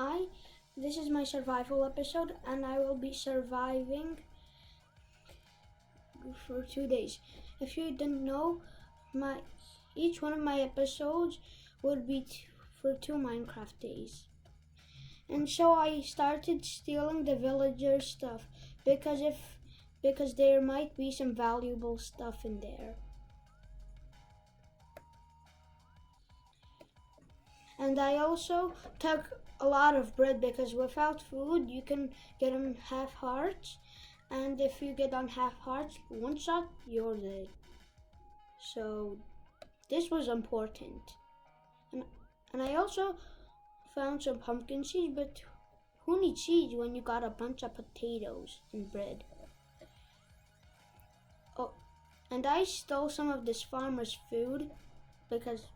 Hi, this is my survival episode, and I will be surviving for 2 days. If you didn't know, my each one of my episodes would be for 2 Minecraft days. And so I started stealing the villagers' stuff because there might be some valuable stuff in there. And I also took a lot of bread because without food you can get on half hearts, and if you get on half hearts, one shot, you're dead. So this was important. And I also found some pumpkin seeds, but who needs seeds when you got a bunch of potatoes and bread? Oh, and I stole some of this farmer's food because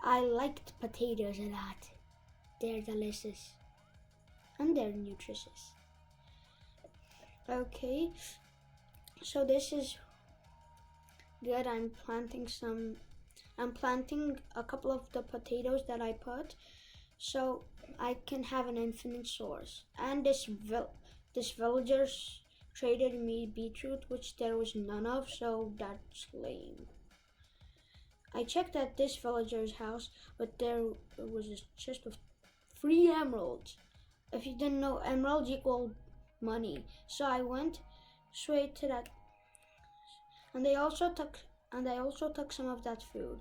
I liked potatoes a lot. They're delicious and they're nutritious. Okay, so this is good. I'm planting a couple of the potatoes that I put so I can have an infinite source. And this villagers traded me beetroot, which there was none of, so that's lame. I checked at this villager's house, but there was a chest of 3 emeralds. If you didn't know, emeralds equal money. So I went straight to that, and I also took some of that food.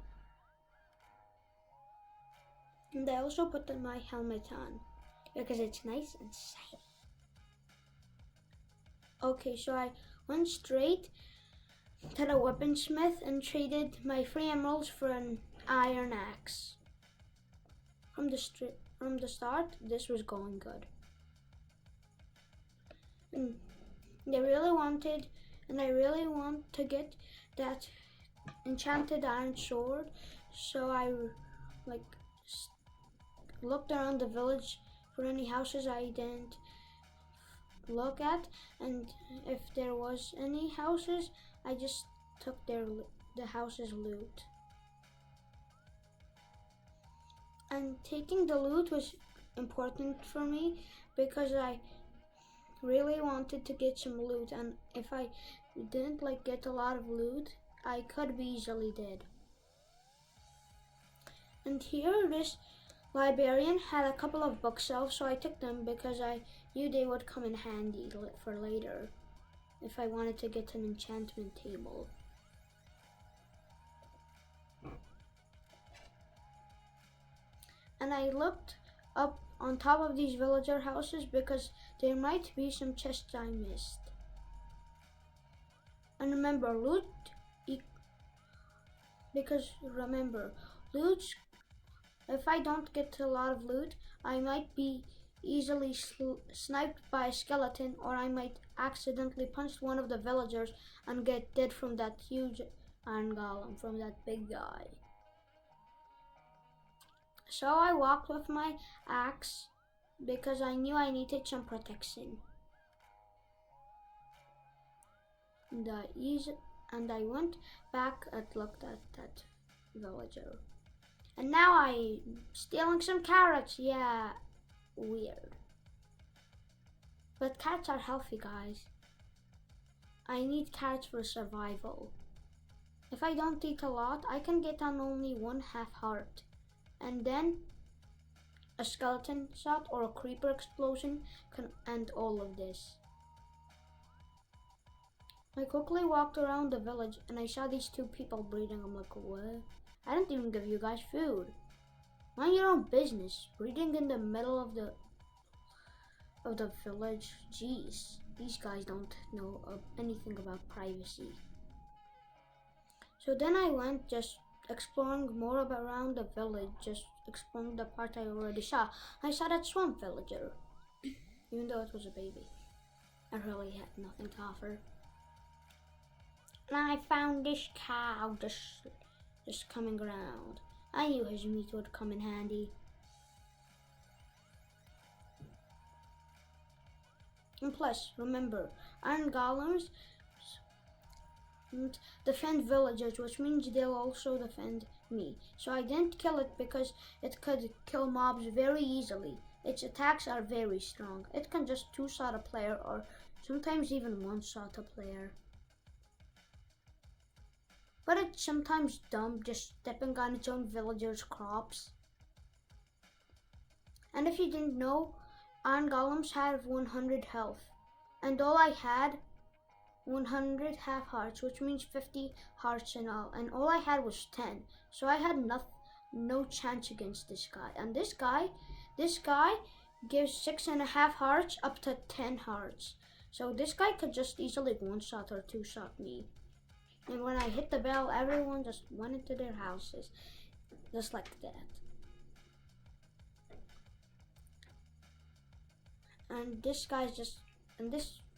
And I also put my helmet on because it's nice and shiny. Okay, so I went straight to the weaponsmith and traded my 3 emeralds for an iron axe. From the start, this was going good. And I really want to get that enchanted iron sword, so I looked around the village for any houses I didn't look at, and if there was any houses, I just took the house's loot. And taking the loot was important for me because I really wanted to get some loot, and if I didn't get a lot of loot, I could be easily dead. And here this librarian had a couple of bookshelves, so I took them because I knew they would come in handy for later if I wanted to get an enchantment table. And I looked up on top of these villager houses because there might be some chests I missed. And remember, loot, if I don't get a lot of loot, I might be easily sniped by a skeleton, or I might accidentally punch one of the villagers and get dead from that huge iron golem, from that big guy. So I walked with my axe because I knew I needed some protection. And I went back and looked at that villager. And now I'm stealing some carrots. Yeah, weird. But carrots are healthy, guys. I need carrots for survival. If I don't eat a lot, I can get on only 1/2 heart. And then a skeleton shot or a creeper explosion can end all of this. I quickly walked around the village and I saw these 2 people breeding. I'm like, what? I didn't even give you guys food. Mind your own business. Breeding in the middle of the village. Jeez, these guys don't know anything about privacy. So then I went just exploring more around the village, just exploring the part I already saw. I saw that swamp villager, even though it was a baby. I really had nothing to offer. And I found this cow just coming around. I knew his meat would come in handy. And plus, remember, iron golems defend villagers, which means they'll also defend me. So I didn't kill it because it could kill mobs very easily. Its attacks are very strong. It can just two-shot a player or sometimes even one-shot a player. But it's sometimes dumb just stepping on its own villagers' crops. And if you didn't know, iron golems have 100 health. And all I had 100 half hearts, which means 50 hearts in all. And all I had was 10. So I had no chance against this guy. And this guy gives 6.5 hearts up to 10 hearts. So this guy could just easily one-shot or two-shot me. And when I hit the bell, everyone just went into their houses. Just like that. And this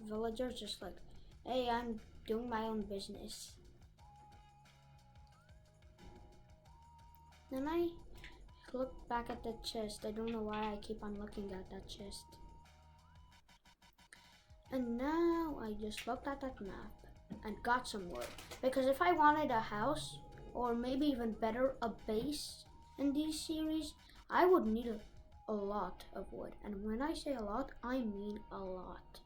villager's just like, hey, I'm doing my own business. Then I look back at the chest. I don't know why I keep on looking at that chest. And now I just looked at that map and got some wood. Because if I wanted a house, or maybe even better, a base in these series, I would need a lot of wood. And when I say a lot, I mean a lot.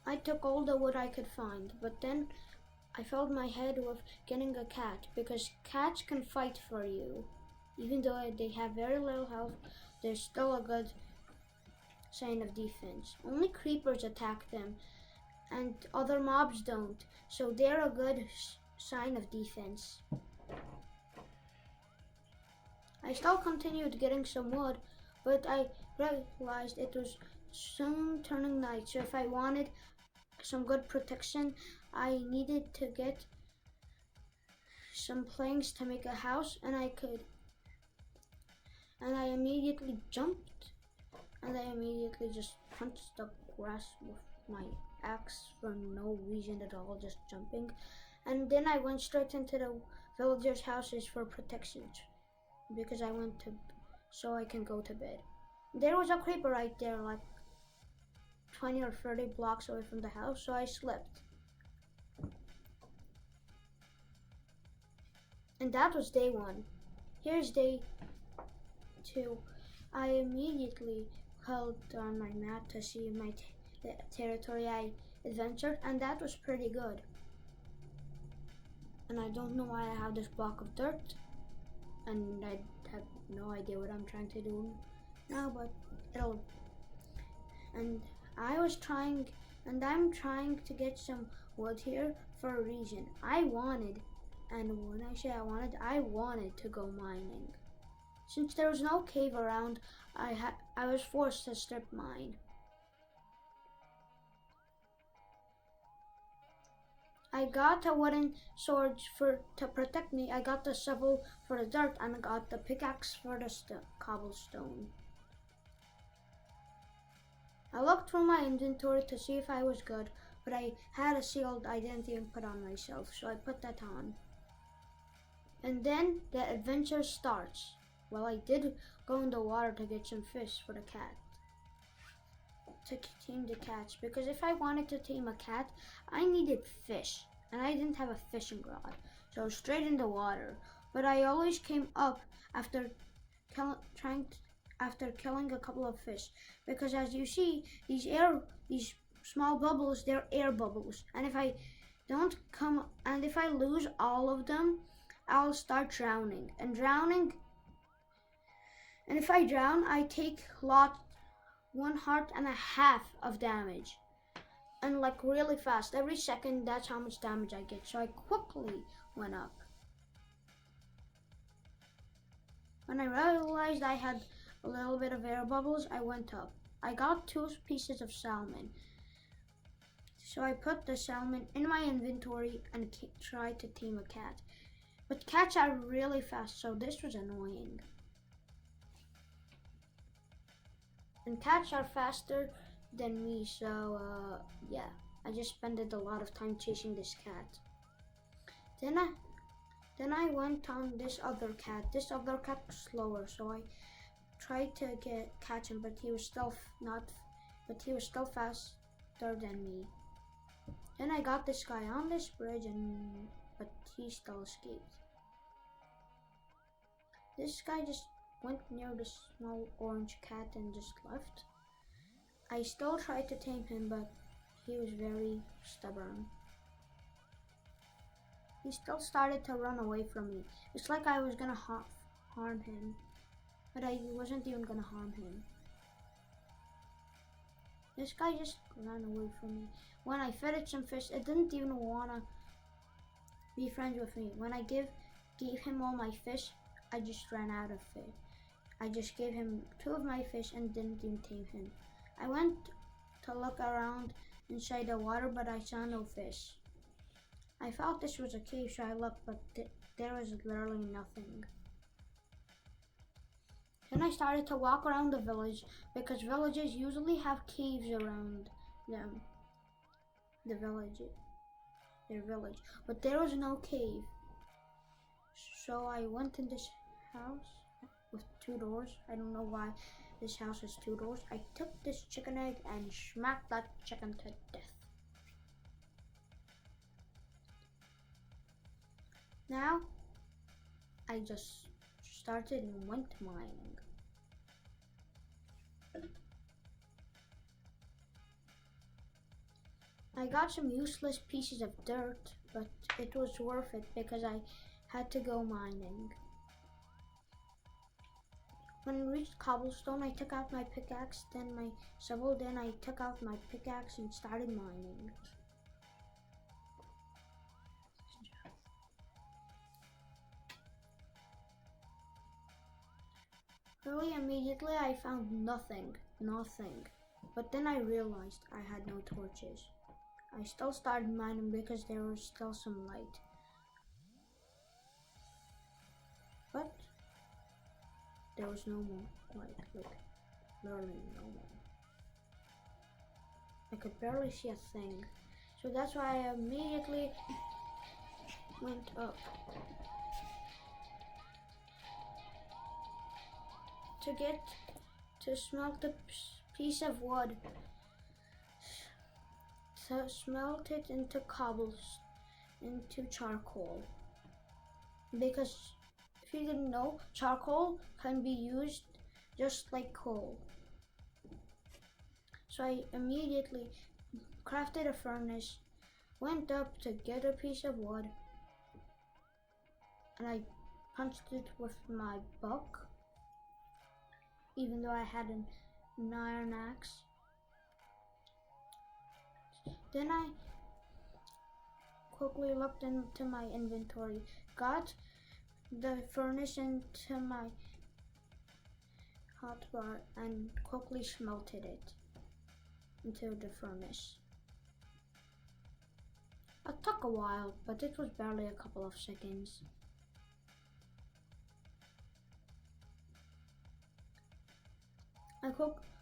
I took all the wood I could find, but then I filled my head with getting a cat, because cats can fight for you. Even though they have very little health, they're still a good sign of defense. Only creepers attack them, and other mobs don't, so they're a good sign of defense. I still continued getting some wood, but I realized it was soon turning night, so if I wanted some good protection, I needed to get some planks to make a house, and I immediately jumped, and I immediately just punched the grass with my axe for no reason at all, just jumping. And then I went straight into the villagers' houses for protection, because so I can go to bed. There was a creeper right there, like 20 or 30 blocks away from the house, so I slept. And that was day 1. Here's day 2. I immediately held on my map to see the territory I adventured, and that was pretty good. And I don't know why I have this block of dirt, and I have no idea what I'm trying to do now, but I'm trying to get some wood here for a reason. And when I say I wanted to go mining. Since there was no cave around, I was forced to strip mine. I got a wooden sword to protect me. I got the shovel for the dirt, and I got the pickaxe for the cobblestone. I looked through my inventory to see if I was good, but I had a shield I didn't even put on myself, so I put that on. And then the adventure starts. Well, I did go in the water to get some fish for the cat. To tame the cats, because if I wanted to tame a cat, I needed fish, and I didn't have a fishing rod, so straight in the water. But I always came up after killing a couple of fish, because as you see, these small bubbles, they're air bubbles, and if I lose all of them, I'll start drowning. And if I drown, I take 1.5 heart of damage. And like really fast, every second, that's how much damage I get. So I quickly went up. When I realized I had a little bit of air bubbles, I went up. I got 2 pieces of salmon. So I put the salmon in my inventory and tried to tame a cat. But cats are really fast, so this was annoying. And cats are faster than me, so yeah. I just spent a lot of time chasing this cat. Then I went on this other cat. This other cat was slower, so I tried to catch him, but he was still faster than me. Then I got this guy on this bridge, but he still escaped. This guy just went near the small orange cat and just left. I still tried to tame him, but he was very stubborn. He still started to run away from me. It's like I was gonna harm him, but I wasn't even gonna harm him. This guy just ran away from me. When I fed it some fish, it didn't even wanna be friends with me. When I gave him all my fish, I just ran out of fish. I just gave him 2 of my fish and didn't even tame him. I went to look around inside the water, but I saw no fish. I thought this was a cave, so I looked, but there was literally nothing. Then I started to walk around the village, because villages usually have caves around them. Their village, but there was no cave. So I went in this house with 2 doors. I don't know why this house has 2 doors. I took this chicken egg and smacked that chicken to death. Now, I just started and went mining. I got some useless pieces of dirt, but it was worth it because I had to go mining. When I reached cobblestone, I took out my pickaxe, then my shovel, then I took out my pickaxe and started mining. Really immediately I found nothing. But then I realized I had no torches. I still started mining because there was still some light. But there was no more light, like literally no more. I could barely see a thing. So that's why I immediately went up to smelt the piece of wood, to smelt it into into charcoal. Because if you didn't know, charcoal can be used just like coal. So I immediately crafted a furnace, went up to get a piece of wood, and I punched it with my buck, even though I had an iron axe. Then I quickly looked into my inventory, got the furnace into my hotbar, and quickly smelted it into the furnace. It took a while, but it was barely a couple of seconds.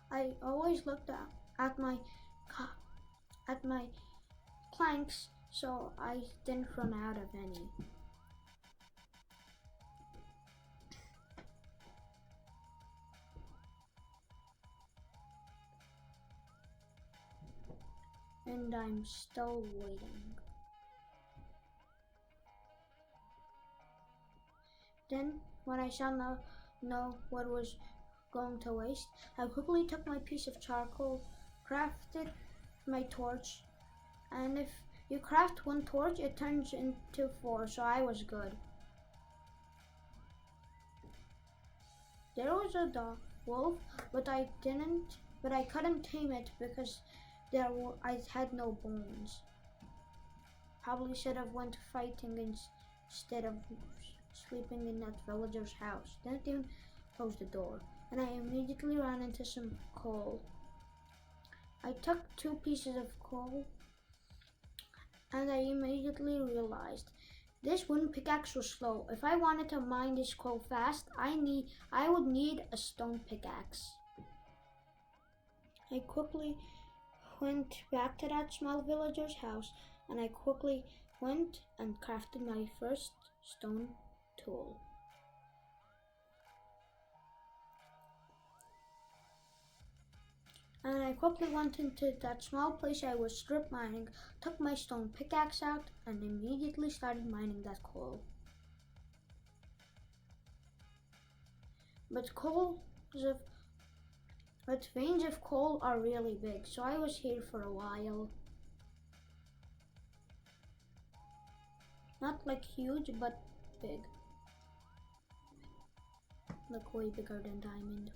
I always looked at my planks, so I didn't run out of any. And I'm still waiting. Then, when I saw no what was going to waste, I quickly took my piece of charcoal, crafted my torch, and if you craft 1 torch, it turns into 4, so I was good. There was a wolf, but I couldn't tame it because I had no bones. Probably should have went fighting instead of sleeping in that villager's house. Didn't even close the door, and I immediately ran into some coal. I took 2 pieces of coal, and I immediately realized this wooden pickaxe was slow. If I wanted to mine this coal fast, I would need a stone pickaxe. I quickly went back to that small villager's house, and I quickly went and crafted my first stone tool. quickly went into that small place I was strip mining, took my stone pickaxe out, and immediately started mining that coal. But veins of coal are really big, so I was here for a while. Not like huge, but big. Like way bigger than diamond.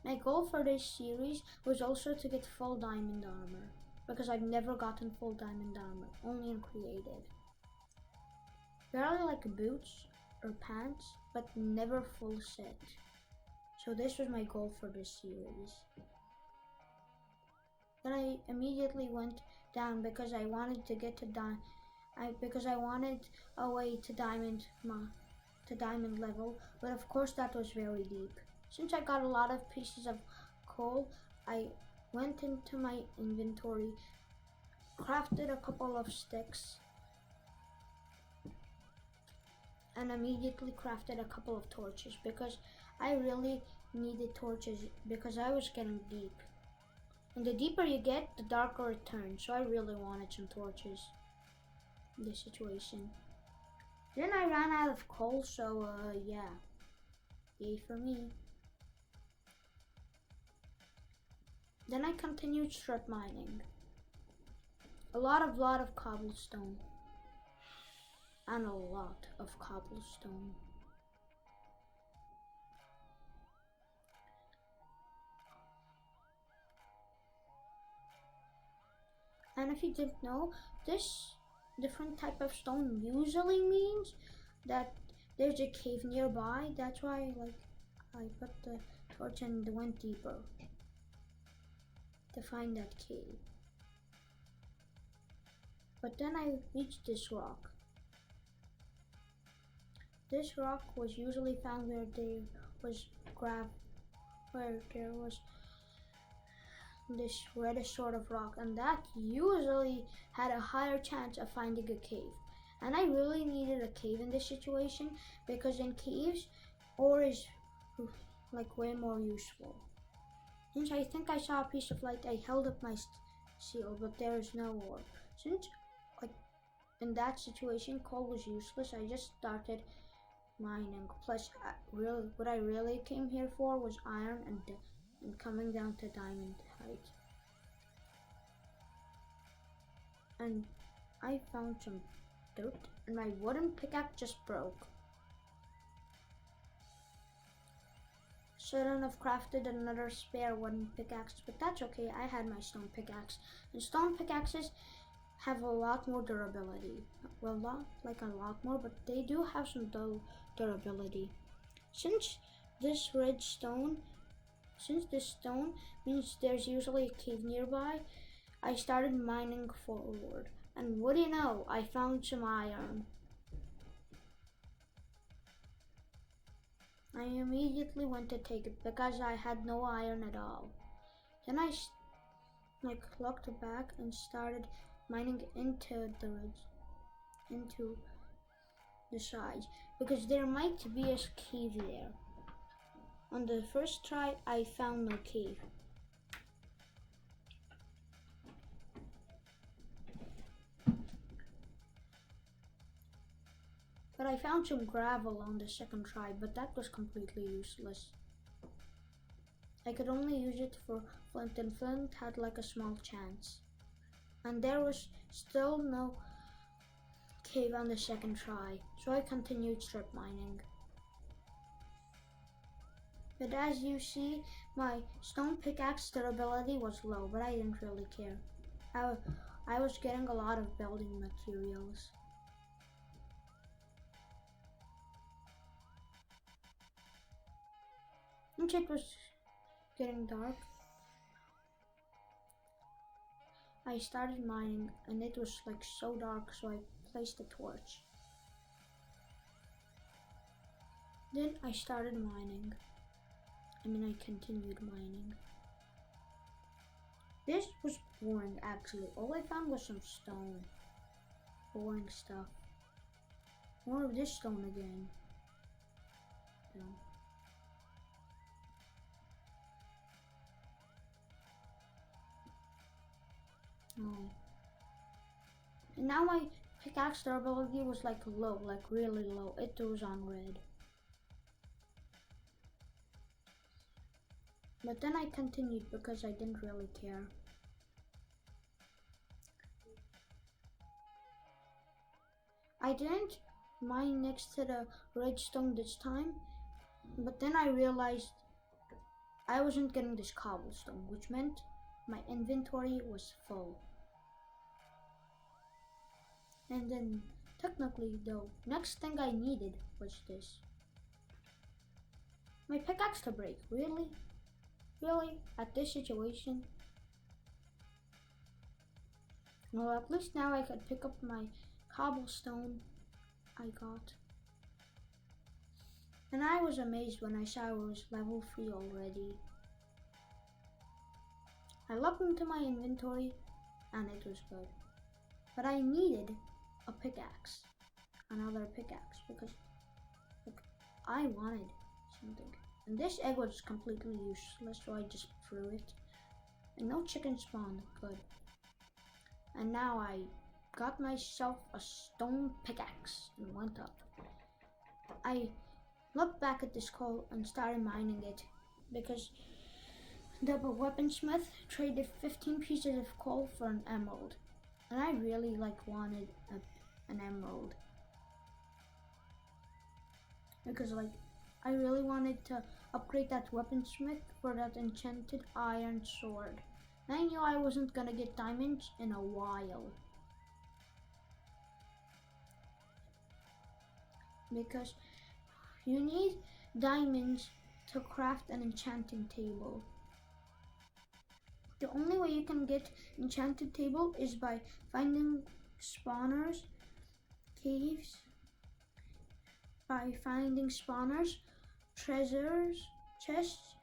My goal for this series was also to get full diamond armor, because I've never gotten full diamond armor, only in creative. Barely like boots or pants, but never full set. So this was my goal for this series. Then I immediately went down because I wanted to get to because I wanted a way to diamond level, but of course that was very deep. Since I got a lot of pieces of coal, I went into my inventory, crafted a couple of sticks, and immediately crafted a couple of torches because I really needed torches because I was getting deep. And the deeper you get, the darker it turns, so I really wanted some torches in this situation. Then I ran out of coal, so yeah, yay for me. Then I continued strip mining. A lot of cobblestone. And a lot of cobblestone. And if you didn't know, this different type of stone usually means that there's a cave nearby. That's why I put the torch and went deeper to find that cave. But then I reached this rock. This rock was usually found where there was this reddish sort of rock, and that usually had a higher chance of finding a cave. And I really needed a cave in this situation because in caves, ore is like way more useful. Since I think I saw a piece of light, I held up my seal, but there is no ore. Since in that situation, coal was useless, I just started mining. Plus, what I really came here for was iron and coming down to diamond height. And I found some dirt, and my wooden pickaxe just broke. Shouldn't have crafted another spare wooden pickaxe, but that's okay. I had my stone pickaxe, and stone pickaxes have a lot more durability. Well, not like a lot more, but they do have some durability. Since this stone means there's usually a cave nearby, I started mining forward. And what do you know? I found some iron. I immediately went to take it because I had no iron at all. Then I looked back and started mining into the sides because there might be a cave there. On the first try, I found no cave. But I found some gravel on the second try, but that was completely useless. I could only use it for flint, and flint had like a small chance. And there was still no cave on the second try, so I continued strip mining. But as you see, my stone pickaxe durability was low, but I didn't really care. I was getting a lot of building materials. Once it was getting dark, I started mining, and it was like so dark, so I placed a torch. Then I started mining. I continued mining. This was boring actually. All I found was some stone. Boring stuff. More of this stone again. No. Oh. And now my pickaxe durability was like low, like really low. It was on red. But then I continued because I didn't really care. I didn't mine next to the redstone this time, but then I realized I wasn't getting this cobblestone, which meant my inventory was full. And then technically though, next thing I needed was this. My pickaxe to break, really? Really? At this situation? Well, at least now I could pick up my cobblestone I got. And I was amazed when I saw I was level 3 already. I looked into my inventory and it was good. But I needed a pickaxe. Another pickaxe because look, I wanted something. And this egg was completely useless, so I just threw it. And no chicken spawned, good. And now I got myself a stone pickaxe and went up. I looked back at this coal and started mining it because the weaponsmith traded 15 pieces of coal for an emerald. And I really wanted an emerald. Because I really wanted to upgrade that weaponsmith for that enchanted iron sword. And I knew I wasn't gonna get diamonds in a while. Because you need diamonds to craft an enchanting table. The only way you can get enchanted table is by finding spawners, caves, by finding spawners, treasures, chests,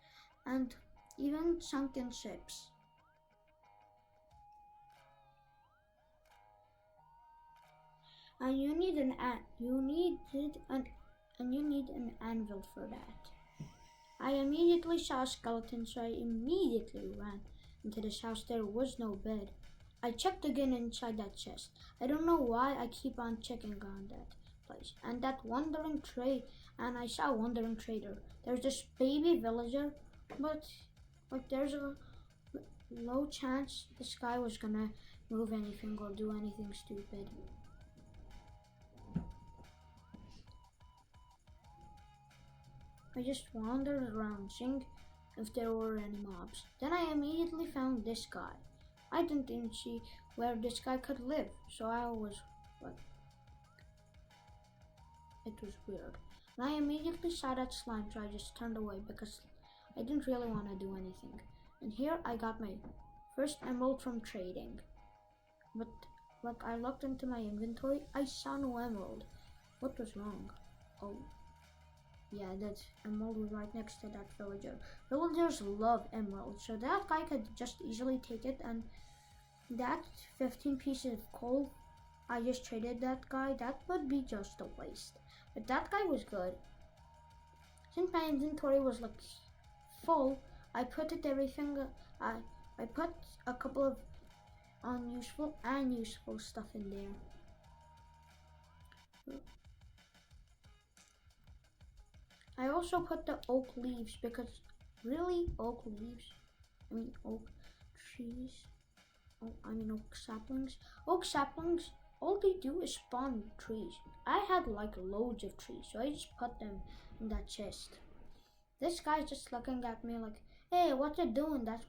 and even sunken ships. And you need an anvil for that. I immediately saw a skeleton, so I immediately ran into this house. There was no bed. I checked again inside that chest. I don't know why I keep on checking on that place. And that wandering trade, and I saw a wandering trader. There's this baby villager, but there's a low chance this guy was gonna move anything or do anything stupid. I just wandered around seeing if there were any mobs. Then I immediately found this guy. I didn't even see where this guy could live, so I was it was weird. And I immediately saw that slime, so I just turned away because I didn't really want to do anything. And here I got my first emerald from trading. But I looked into my inventory, I saw no emerald. What was wrong? Oh. Yeah, that emerald was right next to that villager. Villagers love emeralds, so that guy could just easily take it. And that 15 pieces of coal I just traded that guy, that would be just a waste. But that guy was good. Since my inventory was full, I put everything. I put a couple of unuseful and useful stuff in there. I also put the oak leaves because really oak trees. Oak saplings. Oak saplings, all they do is spawn trees. I had loads of trees, so I just put them in that chest. This guy's just looking at me like, hey, what you doing? That's my